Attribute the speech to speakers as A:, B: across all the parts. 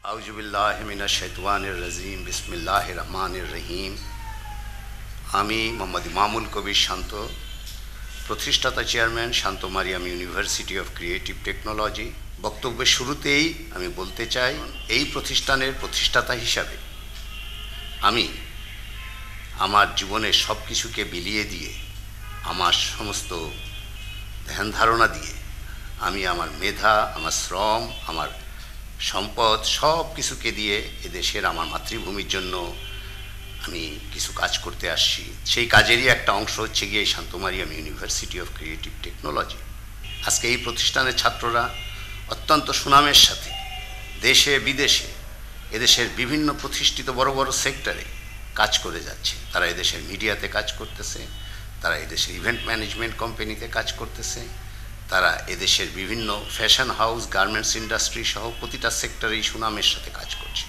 A: আউযুবিল্লাহি মিনাশ শাইতানির রাজিম বিসমিল্লাহির রহমানির রহিম। আমি মোহাম্মদ ইমামুল কবির শান্ত, প্রতিষ্ঠাতা chairman Shanto Mariam university of creative Technology. বক্তব্যের শুরুতেই আমি বলতে চাই, এই প্রতিষ্ঠানের প্রতিষ্ঠাতা হিসাবে আমি আমার জীবনের সব কিছুকে বিলিয়ে দিয়ে, আমার সমস্ত ধ্যান ধারণা দিয়ে, আমি আমার মেধা, আমার শ্রম, আমার সম্পদ সব কিছুকে দিয়ে এদেশের আমার মাতৃভূমির জন্য আমি কিছু কাজ করতে আসছি। সেই কাজেরই একটা অংশ হচ্ছে গিয়ে Shanto Mariam university of creative technology. আজকে এই প্রতিষ্ঠানের ছাত্ররা অত্যন্ত সুনামের সাথে দেশে বিদেশে এদেশের বিভিন্ন প্রতিষ্ঠিত বড় বড় সেক্টরে কাজ করে যাচ্ছে। তারা এদেশের মিডিয়াতে কাজ করতেছে, তারা এদেশের ইভেন্ট ম্যানেজমেন্ট কোম্পানিতে কাজ করতেছে, তারা এদেশের বিভিন্ন ফ্যাশন হাউস, গার্মেন্টস ইন্ডাস্ট্রি সহ প্রতিটা সেক্টরেই সুনামের সাথে কাজ করছে।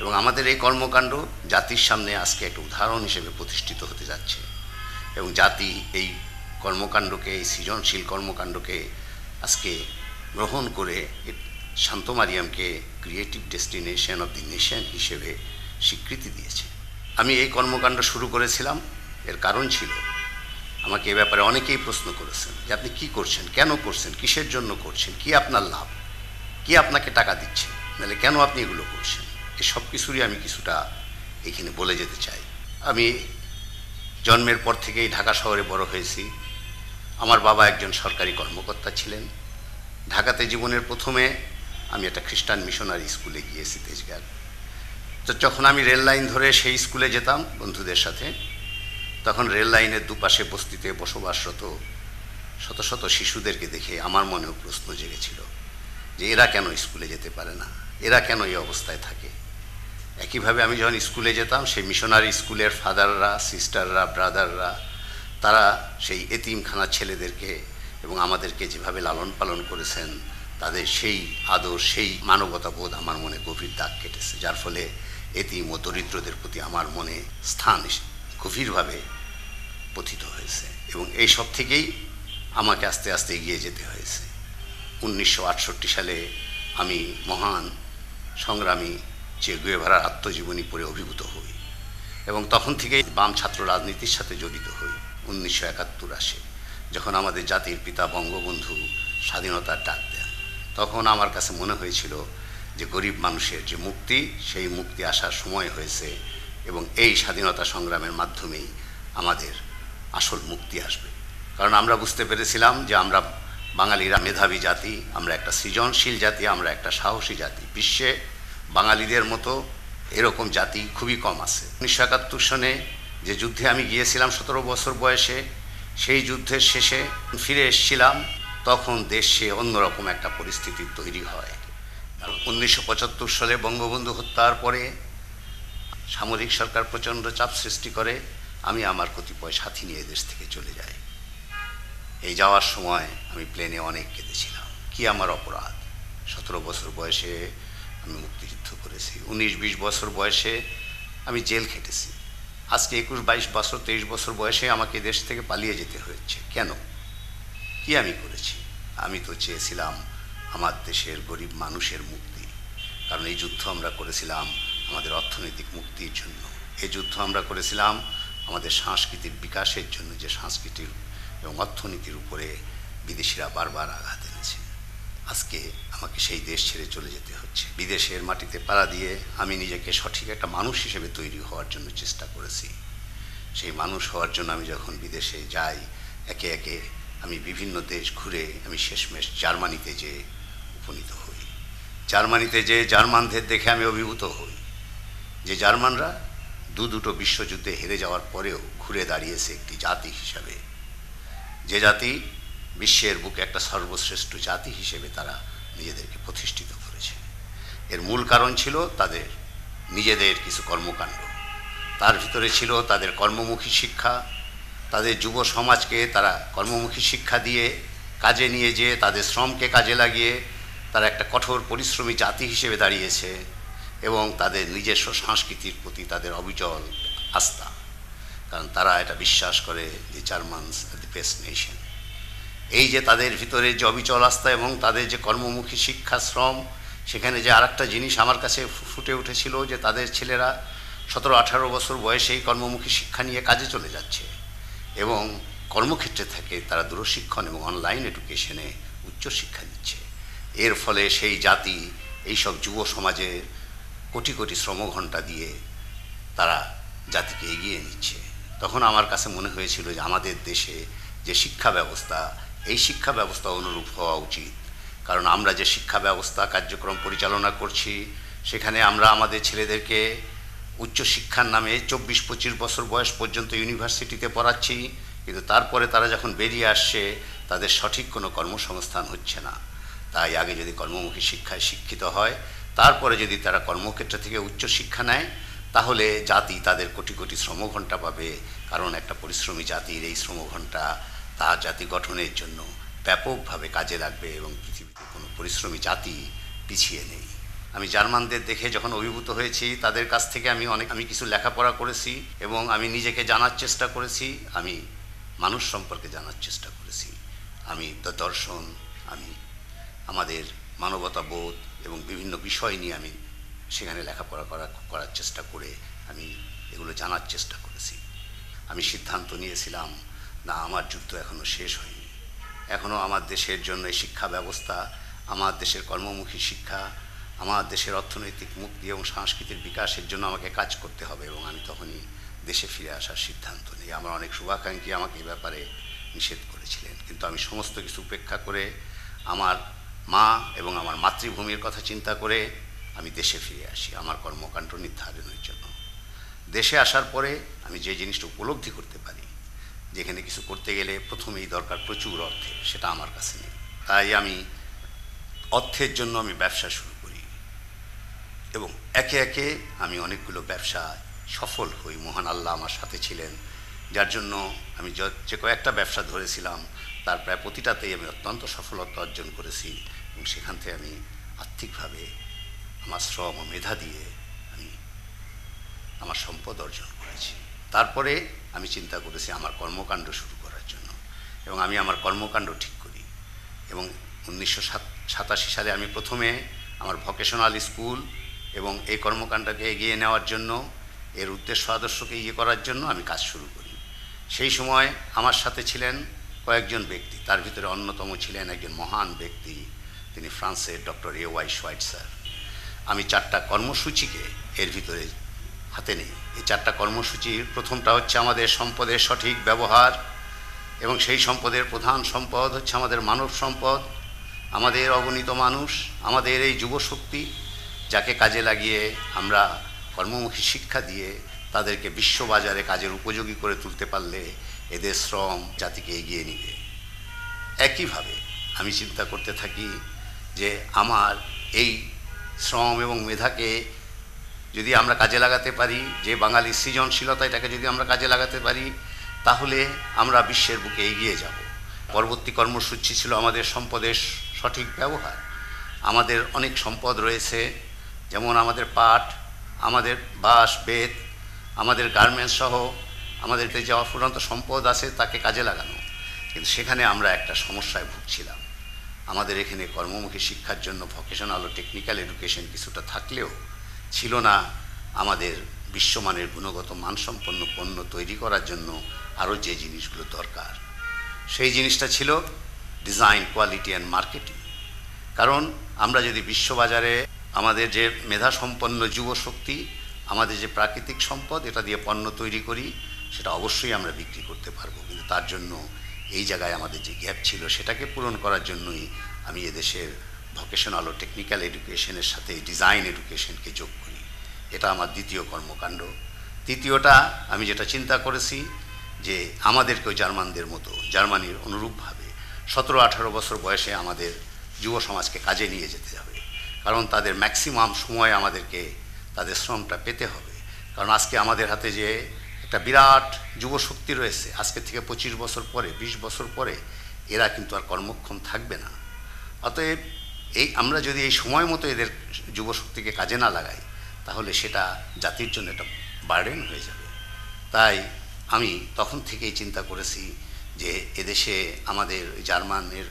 A: এবং আমাদের এই কর্মকাণ্ড জাতির সামনে আজকে একটা উদাহরণ হিসেবে প্রতিষ্ঠিত হতে যাচ্ছে। এবং জাতি এই কর্মকাণ্ডকে, এই সৃজনশীল কর্মকাণ্ডকে আজকে গ্রহণ করে শান্ত মারিয়ামকে creative destination of the nation হিসেবে স্বীকৃতি দিয়েছে। আমি এই কর্মকাণ্ড শুরু করেছিলাম, এর কারণ ছিল, আমাকে এ ব্যাপারে অনেকেই প্রশ্ন করেছেন যে আপনি কী করছেন, কেন করছেন, কিসের জন্য করছেন, কি আপনার লাভ, কি আপনাকে টাকা দিচ্ছে, নাহলে কেন আপনি এগুলো করছেন। এই সব কিছুরই আমি কিছুটা এখানে বলে যেতে চাই। আমি জন্মের পর থেকেই ঢাকা শহরে বড় হয়েছি। আমার বাবা একজন সরকারি কর্মকর্তা ছিলেন। ঢাকাতে জীবনের প্রথমে আমি একটা খ্রিস্টান মিশনারি স্কুলে গিয়েছি, তেজগাঁও। তো যখন আমি রেল লাইন ধরে সেই স্কুলে যেতাম বন্ধুদের সাথে, তখন রেল লাইনের দুপাশে বস্তিতে বসবাসরত শত শত শিশুদেরকে দেখে আমার মনেও প্রশ্ন জেগেছিল যে এরা কেন স্কুলে যেতে পারে না, এরা কেন এই অবস্থায় থাকে। একইভাবে আমি যখন স্কুলে যেতাম, সেই মিশনারি স্কুলের ফাদাররা, সিস্টাররা, ব্রাদাররা, তারা সেই এতিমখানার ছেলেদেরকে এবং আমাদেরকে যেভাবে লালন পালন করেছেন, তাদের সেই আদর, সেই মানবতাবোধ আমার মনে গভীর দাগ কেটেছে, যার ফলে এতিম ও দরিদ্রদের প্রতি আমার মনে স্থান গভীরভাবে পতিত হয়েছে। এবং এই সব থেকেই আমাকে আস্তে আস্তে এগিয়ে যেতে হয়েছে। 1968 সালে আমি মহান সংগ্রামী চে গুয়েভারার আত্মজীবনী পড়ে অভিভূত হই এবং তখন থেকেই বাম ছাত্র রাজনীতির সাথে জড়িত হই। 1971 আসে, যখন আমাদের জাতির পিতা বঙ্গবন্ধু স্বাধীনতার ডাক দেন, তখন আমার কাছে মনে হয়েছিল যে গরিব মানুষের যে মুক্তি, সেই মুক্তি আসার সময় হয়েছে এবং এই স্বাধীনতা সংগ্রামের মাধ্যমেই আমাদের আসল মুক্তি আসবে। কারণ আমরা বুঝতে পেরেছিলাম যে আমরা বাঙালিরা মেধাবী জাতি, আমরা একটা সৃজনশীল জাতি, আমরা একটা সাহসী জাতি। বিশ্বে বাঙালিদের মতো এরকম জাতি খুবই কম আছে। 1971 সনে যে যুদ্ধে আমি গিয়েছিলাম 17 বছর বয়সে, সেই যুদ্ধের শেষে ফিরে এসেছিলাম, তখন দেশে অন্যরকম একটা পরিস্থিতি তৈরি হয়। 1975 সালে বঙ্গবন্ধু হত্যার পরে সামরিক সরকার প্রচণ্ড চাপ সৃষ্টি করে। আমি আমার কতিপয় সাথী নিয়ে দেশ থেকে চলে যাই। এই যাওয়ার সময় আমি প্লেনে অনেক কেঁদেছিলাম। কি আমার অপরাধ? 17 বছর বয়সে আমি মুক্তিযুদ্ধ করেছি, 19-20 বছর বয়সে আমি জেল খেটেছি, আজকে 21-22 বছর 23 বছর বয়সে আমাকে দেশ থেকে পালিয়ে যেতে হয়েছে। কেন? কি আমি করেছি? আমি তো চেয়েছিলাম আমার দেশের গরিব মানুষের মুক্তি। কারণ এই যুদ্ধ আমরা করেছিলাম আমাদের অর্থনৈতিক মুক্তির জন্য, এই যুদ্ধ আমরা করেছিলাম আমাদের সাংস্কৃতিক বিকাশের জন্য, যে সংস্কৃতির এবং অর্থনীতির উপরে বিদেশিরা বারবার আঘাত এনেছে। আজকে আমাকে সেই দেশ ছেড়ে চলে যেতে হচ্ছে। বিদেশের মাটিতে পাড়া দিয়ে আমি নিজেকে সঠিক একটা মানুষ হিসেবে তৈরি হওয়ার জন্য চেষ্টা করেছি। সেই মানুষ হওয়ার জন্য আমি যখন বিদেশে যাই, একে একে আমি বিভিন্ন দেশ ঘুরে আমি শেষমেশ জার্মানিতে যেয়ে উপনীত হই। জার্মানিতে যে জার্মানদের দেখে আমি অভিভূত হই, যে জার্মানরা দুটো বিশ্বযুদ্ধে হেরে যাওয়ার পরেও ঘুরে দাঁড়িয়েছে একটি জাতি হিসাবে, যে জাতি বিশ্বের বুকে একটা সর্বশ্রেষ্ঠ জাতি হিসেবে তারা নিজেদেরকে প্রতিষ্ঠিত করেছে। এর মূল কারণ ছিল তাদের নিজেদের কিছু কর্মকাণ্ড, তার ভিতরে ছিল তাদের কর্মমুখী শিক্ষা। তাদের যুব সমাজকে তারা কর্মমুখী শিক্ষা দিয়ে কাজে নিয়ে যেয়ে তাদের শ্রমকে কাজে লাগিয়ে তারা একটা কঠোর পরিশ্রমী জাতি হিসেবে দাঁড়িয়েছে এবং তাদের নিজস্ব সংস্কৃতির প্রতি তাদের অবিচল আস্থা। কারণ তারা এটা বিশ্বাস করে যে জার্মানস আর দি বেস্ট নেশন। এই যে তাদের ভিতরে যে অবিচল আস্থা এবং তাদের যে কর্মমুখী শিক্ষা, শ্রম, সেখানে যে আরেকটা জিনিস আমার কাছে ফুটে উঠেছিল যে তাদের ছেলেরা 17-18 বছর বয়সেই কর্মমুখী শিক্ষা নিয়ে কাজে চলে যাচ্ছে এবং কর্মক্ষেত্রে থেকে তারা দূরশিক্ষণ এবং অনলাইন এডুকেশনে উচ্চশিক্ষা দিচ্ছে। এর ফলে সেই জাতি এইসব যুব সমাজের কোটি কোটি শ্রমঘণ্টা দিয়ে তারা জাতিকে এগিয়ে নিচ্ছে। তখন আমার কাছে মনে হয়েছিল যে আমাদের দেশে যে শিক্ষা ব্যবস্থা, এই শিক্ষা ব্যবস্থা অনুরূপ হওয়া উচিত। কারণ আমরা যে শিক্ষা ব্যবস্থা কার্যক্রম পরিচালনা করছি সেখানে আমরা আমাদের ছেলেদেরকে উচ্চশিক্ষার নামে 24-25 বছর বয়স পর্যন্ত ইউনিভার্সিটিতে পড়াচ্ছি, কিন্তু তারপরে তারা যখন বেরিয়ে আসছে তাদের সঠিক কোনো কর্মসংস্থান হচ্ছে না। তাই আগে যদি কর্মমুখী শিক্ষায় শিক্ষিত হয়, তারপরে যদি তারা কর্মক্ষেত্র থেকে উচ্চশিক্ষা নেয়, তাহলে জাতি তাদের কোটি কোটি শ্রমঘণ্টা পাবে। কারণ একটা পরিশ্রমী জাতির এই শ্রমঘণ্টা তার জাতি গঠনের জন্য ব্যাপকভাবে কাজে লাগবে এবং পৃথিবীতে কোনো পরিশ্রমী জাতি পিছিয়ে নেই। আমি জার্মানদের দেখে যখন অভিভূত হয়েছি, তাদের কাছ থেকে আমি কিছু লেখাপড়া করেছি এবং আমি নিজেকে জানার চেষ্টা করেছি, আমি মানুষ সম্পর্কে জানার চেষ্টা করেছি, আমি দর্শন, আমি আমাদের মানবতাবোধ এবং বিভিন্ন বিষয় নিয়ে আমি সেখানে লেখাপড়া করার চেষ্টা করে আমি এগুলো জানার চেষ্টা করেছি। আমি সিদ্ধান্ত নিয়েছিলাম, না, আমার যুদ্ধ এখনও শেষ হয়নি। এখনও আমার দেশের জন্য এই শিক্ষা ব্যবস্থা, আমার দেশের কর্মমুখী শিক্ষা, আমার দেশের অর্থনৈতিক মুক্তি এবং সাংস্কৃতিক বিকাশের জন্য আমাকে কাজ করতে হবে। এবং আমি তখনই দেশে ফিরে আসার সিদ্ধান্ত নিই। আমার অনেক শুভাকাঙ্ক্ষী আমাকে এ ব্যাপারে নিষেধ করেছিলেন, কিন্তু আমি সমস্ত কিছু উপেক্ষা করে আমার মা এবং আমার মাতৃভূমির কথা চিন্তা করে আমি দেশে ফিরে আসি আমার কর্মকাণ্ড নির্ধারণের জন্য। দেশে আসার পরে আমি যে জিনিসটা উপলব্ধি করতে পারি, যেখানে কিছু করতে গেলে প্রথমেই দরকার প্রচুর অর্থের, সেটা আমার কাছে নেই। তাই আমি অর্থের জন্য আমি ব্যবসা শুরু করি এবং একে একে আমি অনেকগুলো ব্যবসা সফল হই। মহান আল্লাহ আমার সাথে ছিলেন, যার জন্য আমি যে কয়েকটা ব্যবসা ধরেছিলাম তার প্রায় প্রতিটাতেই আমি অত্যন্ত সফলতা অর্জন করেছি এবং সেখান থেকে আমি আর্থিকভাবে আমার শ্রম ও মেধা দিয়ে আমি আমার সম্পদ অর্জন করেছি। তারপরে আমি চিন্তা করেছি আমার কর্মকাণ্ড শুরু করার জন্য এবং আমি আমার কর্মকাণ্ড ঠিক করি এবং 1987 সালে আমি প্রথমে আমার ভোকেশনাল স্কুল এবং এই কর্মকাণ্ডকে এগিয়ে নেওয়ার জন্য, এর উদ্দেশ্য আদর্শকে করার জন্য আমি কাজ শুরু করি। সেই সময় আমার সাথে ছিলেন কয়েকজন ব্যক্তি, তার ভিতরে অন্যতম ছিলেন একজন মহান ব্যক্তি, তিনি ফ্রান্সের ডক্টর A.Y. শোয়াইটজার। আমি 4টা কর্মসূচিকে এর ভিতরে হাতে নেই। এই 4টা কর্মসূচির প্রথমটা হচ্ছে আমাদের সম্পদের সঠিক ব্যবহার, এবং সেই সম্পদের প্রধান সম্পদ হচ্ছে আমাদের মানব সম্পদ, আমাদের অগণিত মানুষ, আমাদের এই যুবশক্তি, যাকে কাজে লাগিয়ে আমরা কর্মমুখী শিক্ষা দিয়ে তাদেরকে বিশ্ববাজারে কাজের উপযোগী করে তুলতে পারলে এদের শ্রম জাতিকে এগিয়ে নিবে। একইভাবে আমি চিন্তা করতে থাকি যে আমার এই শ্রম এবং মেধাকে যদি আমরা কাজে লাগাতে পারি, যে বাঙালির সৃজনশীলতা, এটাকে যদি আমরা কাজে লাগাতে পারি, তাহলে আমরা বিশ্বের বুকে এগিয়ে যাব। পরবর্তী কর্মসূচি ছিল আমাদের সম্পদের সঠিক ব্যবহার। আমাদের অনেক সম্পদ রয়েছে, যেমন আমাদের পাট, আমাদের বাঁশ, বেত, আমাদের গার্মেন্টস সহ আমাদের যে অফুরন্ত সম্পদ আছে তাকে কাজে লাগানো। কিন্তু সেখানে আমরা একটা সমস্যায় ভুগছিলাম। আমাদের এখানে কর্মমুখী শিক্ষার জন্য ভোকেশনাল ও টেকনিক্যাল এডুকেশন কিছুটা থাকলেও ছিল না আমাদের বিশ্বমানের গুণগত মানসম্পন্ন পণ্য তৈরি করার জন্য আরও যে জিনিসগুলো দরকার। সেই জিনিসটা ছিল ডিজাইন, কোয়ালিটি অ্যান্ড মার্কেটিং। কারণ আমরা যদি বিশ্ববাজারে আমাদের যে মেধাসম্পন্ন যুবশক্তি, আমাদের যে প্রাকৃতিক সম্পদ, এটা দিয়ে পণ্য তৈরি করি, সেটা অবশ্যই আমরা বিক্রি করতে পারবো। কিন্তু তার জন্য এই জায়গায় আমাদের যে গ্যাপ ছিল সেটাকে পূরণ করার জন্যই আমি এদেশের ভোকেশনাল ও টেকনিক্যাল এডুকেশনের সাথে ডিজাইন এডুকেশনকে যোগ করি। এটা আমার দ্বিতীয় কর্মকাণ্ড। তৃতীয়টা, আমি যেটা চিন্তা করেছি যে আমাদেরকেও জার্মানদের মতো, জার্মানির অনুরূপভাবে 17-18 বছর বয়সে আমাদের যুব সমাজকে কাজে নিয়ে যেতে হবে। কারণ তাদের ম্যাক্সিমাম সময় আমাদেরকে তাদের শ্রমটা পেতে হবে। কারণ আজকে আমাদের হাতে যে একটা বিরাট যুবশক্তি রয়েছে, আজকে থেকে 25 বছর পরে, 20 বছর পরে এরা কিন্তু আর কর্মক্ষম থাকবে না। অতএব আমরা যদি এই সময় মতো এদের যুবশক্তিকে কাজে না লাগাই, তাহলে সেটা জাতির জন্য একটা বার্ডেন হয়ে যাবে। তাই আমি তখন থেকেই চিন্তা করেছি যে এদেশে আমাদের জার্মানের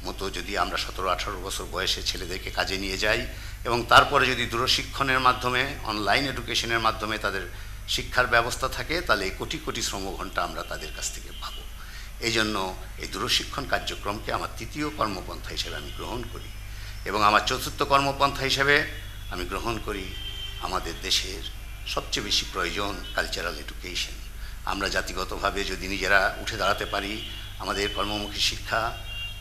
A: মতো যদি আমরা 17-18 বছর বয়সে ছেলেদেরকে কাজে নিয়ে যাই এবং তারপরে যদি দূরশিক্ষণের মাধ্যমে অনলাইন এডুকেশনের মাধ্যমে তাদের শিক্ষার ব্যবস্থা থাকে, তাহলে এই কোটি কোটি শ্রমঘণ্টা আমরা তাদের কাছ থেকে পাবো। এই জন্য এই দূরশিক্ষণ কার্যক্রমকে আমার তৃতীয় কর্মপন্থা হিসেবে আমি গ্রহণ করি এবং আমার চতুর্থ কর্মপন্থা হিসেবে আমি গ্রহণ করি আমাদের দেশের সবচেয়ে বেশি প্রয়োজন কালচারাল এডুকেশন। আমরা জাতিগতভাবে যদি নিজেরা উঠে দাঁড়াতে পারি, আমাদের কর্মমুখী শিক্ষা,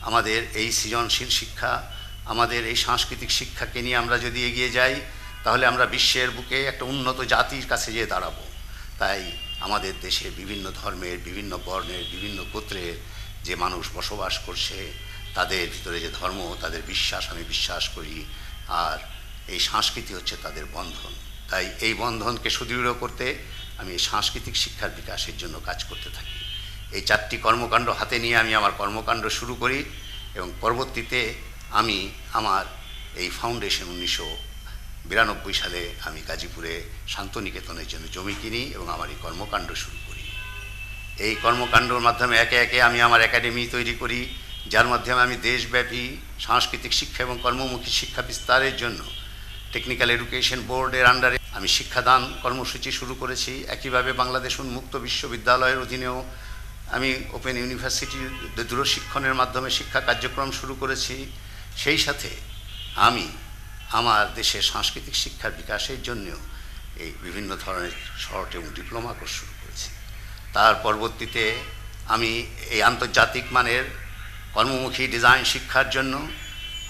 A: আমাদের এই সৃজনশীল শিক্ষা, আমাদের এই সাংস্কৃতিক শিক্ষাকে নিয়ে আমরা যদি এগিয়ে যাই, তাহলে আমরা বিশ্বের বুকে একটা উন্নত জাতির কাছে যেয়ে দাঁড়াবো। তাই আমাদের দেশে বিভিন্ন ধর্মের, বিভিন্ন বর্ণের, বিভিন্ন গোত্রের যে মানুষ বসবাস করছে, তাদের ভিতরে যে ধর্ম, তাদের বিশ্বাস আমি বিশ্বাস করি, আর এই সংস্কৃতি হচ্ছে তাদের বন্ধন। তাই এই বন্ধনকে সুদৃঢ় করতে আমি এই সাংস্কৃতিক শিক্ষার বিকাশের জন্য কাজ করতে থাকি। এই 4টি কর্মকাণ্ড হাতে নিয়ে আমি আমার কর্মকাণ্ড শুরু করি এবং পরবর্তীতে আমি আমার এই ফাউন্ডেশন 1992 সালে আমি গাজীপুরে শান্তনিকেতনের জন্য জমি কিনি এবং আমার এই কর্মকাণ্ড শুরু করি। এই কর্মকাণ্ডর মাধ্যমে একে একে আমি আমার একাডেমি তৈরি করি, যার মাধ্যমে আমি দেশব্যাপী সাংস্কৃতিক শিক্ষা এবং কর্মমুখী শিক্ষা বিস্তারের জন্য টেকনিক্যাল এডুকেশন বোর্ডের আন্ডারে আমি শিক্ষাদান কর্মসূচি শুরু করেছি। একইভাবে বাংলাদেশ উন্মুক্ত বিশ্ববিদ্যালয়ের অধীনেও আমি ওপেন ইউনিভার্সিটির দূরশিক্ষণের মাধ্যমে শিক্ষা কার্যক্রম শুরু করেছি। সেই সাথে আমি আমার দেশের সাংস্কৃতিক শিক্ষার বিকাশের জন্যও এই বিভিন্ন ধরনের শর্ট এবং ডিপ্লোমা কোর্স শুরু করেছি। তার পরবর্তীতে আমি এই আন্তর্জাতিক মানের কর্মমুখী ডিজাইন শিক্ষার জন্য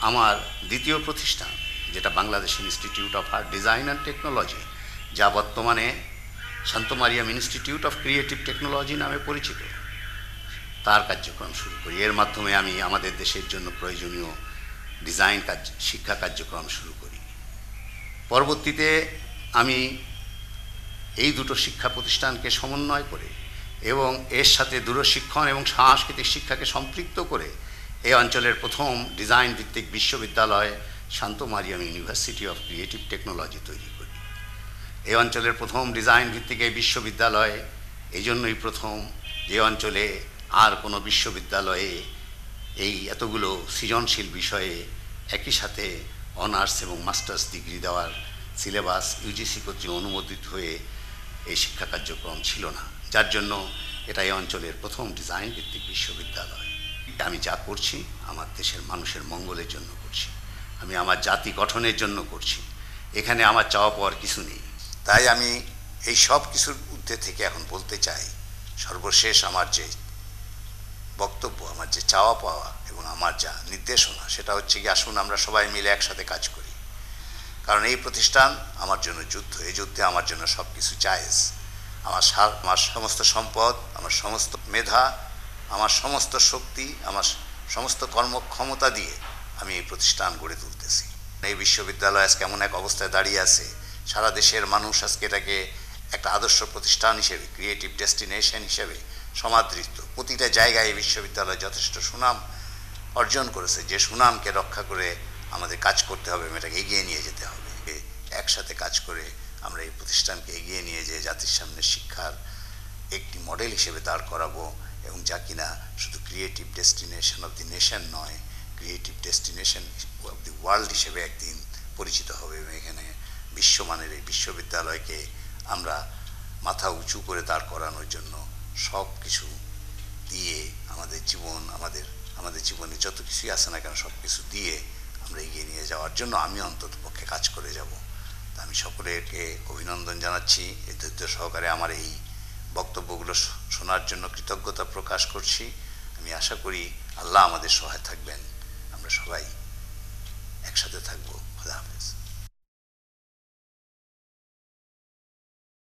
A: আমার দ্বিতীয় প্রতিষ্ঠান, যেটা Bangladesh institute of art design and technology, যা বর্তমানে Shanto Mariam institute of creative technology নামে পরিচিত, তার কার্যক্রম শুরু করি। এর মাধ্যমে আমি আমাদের দেশের জন্য প্রয়োজনীয় ডিজাইন শিক্ষা কার্যক্রম শুরু করি। পরবর্তীতে আমি এই দুটো শিক্ষা প্রতিষ্ঠানকে সমন্বয় করে এবং এর সাথে দূরশিক্ষণ এবং সাংস্কৃতিক শিক্ষাকে সম্পৃক্ত করে এই অঞ্চলের প্রথম ডিজাইন ভিত্তিক বিশ্ববিদ্যালয় Shanto Mariam university of creative technology তৈরি করি। এই অঞ্চলের প্রথম ডিজাইন ভিত্তিক এই বিশ্ববিদ্যালয় এই জন্যই প্রথম, যে অঞ্চলে আর কোনো বিশ্ববিদ্যালয়ে এই এতগুলো সৃজনশীল বিষয়ে একই সাথে অনার্স এবং মাস্টার্স ডিগ্রি দেওয়ার সিলেবাস ইউজিসি কর্তৃক অনুমোদিত হয়ে এই শিক্ষা কার্যক্রম ছিল না, যার জন্য এটা এই অঞ্চলের প্রথম ডিজাইন ভিত্তিক বিশ্ববিদ্যালয়। আমি যা করছি আমার দেশের মানুষের মঙ্গলের জন্য করছি, আমি আমার জাতি গঠনের জন্য করছি। এখানে আমার চাওয়া পাওয়ার কিছু নেই। তাই আমি এই সব কিছুর ঊর্ধ্বে থেকে এখন বলতে চাই, সর্বশেষ আমার যে বক্তব্য, আমার যে চাওয়া পাওয়া এবং আমার যা নির্দেশনা, সেটা হচ্ছে কি, আসুন আমরা সবাই মিলে একসাথে কাজ করি। কারণ এই প্রতিষ্ঠান আমার জন্য যুদ্ধ, এই যুদ্ধে আমার জন্য সব কিছু জায়েজ। আমার সমস্ত সম্পদ, আমার সমস্ত মেধা, আমার সমস্ত শক্তি, আমার সমস্ত কর্মক্ষমতা দিয়ে আমি এই প্রতিষ্ঠান গড়ে তুলতেছি। এই বিশ্ববিদ্যালয় আজকে এমন এক অবস্থায় দাঁড়িয়ে আছে, সারা দেশের মানুষ আজকে এটাকে একটা আদর্শ প্রতিষ্ঠান হিসেবে, ক্রিয়েটিভ ডেস্টিনেশন হিসেবে সমাদৃত। প্রতিটা জায়গায় এই বিশ্ববিদ্যালয় যথেষ্ট সুনাম অর্জন করেছে, যে সুনামকে রক্ষা করে আমাদের কাজ করতে হবে, এটাকে এগিয়ে নিয়ে যেতে হবে। একসাথে কাজ করে আমরা এই প্রতিষ্ঠানকে এগিয়ে নিয়ে যেয়ে জাতির সামনে শিক্ষার একটি মডেল হিসেবে দাঁড় করাবো, এবং যা কিনা শুধু creative destination of the nation নয়, creative destination of the world হিসেবে একদিন পরিচিত হবে। এবং এখানে বিশ্বমানের এই বিশ্ববিদ্যালয়কে আমরা মাথা উঁচু করে দাঁড় করানোর জন্য সব কিছু দিয়ে আমাদের জীবন, আমাদের জীবনে যত কিছুই আছে না কেন, সব কিছু দিয়ে আমরা এগিয়ে নিয়ে যাওয়ার জন্য আমি অন্তত পক্ষে কাজ করে যাব। তা আমি সকলকে অভিনন্দন জানাচ্ছি। এই ধৈর্য সহকারে আমার এই বক্তব্যগুলো শোনার জন্য কৃতজ্ঞতা প্রকাশ করছি। আমি আশা করি আল্লাহ আমাদের সহায় থাকবেন, আমরা সবাই একসাথে থাকবো। খোদা হাফেজ।